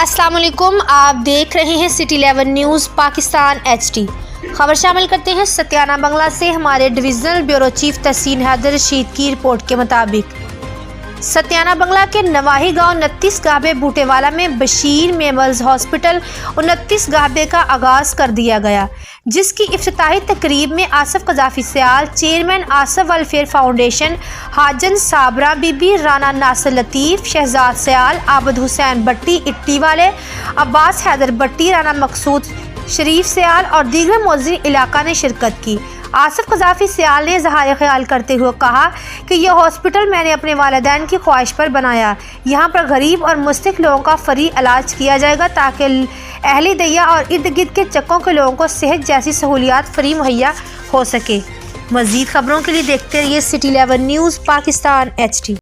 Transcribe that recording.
अस्सलाम वालेकुम, आप देख रहे हैं सिटी 11 न्यूज़ पाकिस्तान HD। खबर शामिल करते हैं सत्याना बंगला से। हमारे डिविजनल ब्यूरो चीफ तहसीन हैदर रशीद की रिपोर्ट के मुताबिक सत्याना बंगला के नवाही गांव 29 गाहबे बूटेवाला में बशीर मेमल्स हॉस्पिटल 29 गाहबे का आगाज़ कर दिया गया, जिसकी इफ्तिताही तकरीब में Asaf Qazafi Sial, chairman Asaf welfare foundation, Hajan Sabra Bibi, Rana Nasir Latif, Shahzad Sial, Abid Hussain Bhatti इट्टी वाले, अब्बास हैदर भट्टी, राना मकसूद शरीफ सयाल और दीगर मौज़ीन इलाका ने शिरकत की। आसफ कज़ाफ़ी सयाल ने इज़हार ख़याल करते हुए कहा कि यह हॉस्पिटल मैंने अपने वालिदैन की ख्वाहिश पर बनाया। यहाँ पर गरीब और मुस्तहिक़ लोगों का फ्री इलाज किया जाएगा ताकि अहली दैया और इर्द गिर्द के चक्कों के लोगों को सेहत जैसी सहूलियात फ्री मुहैया हो सके। मज़ीद खबरों के लिए देखते रहिए सिटी 11 न्यूज़ पाकिस्तान HD।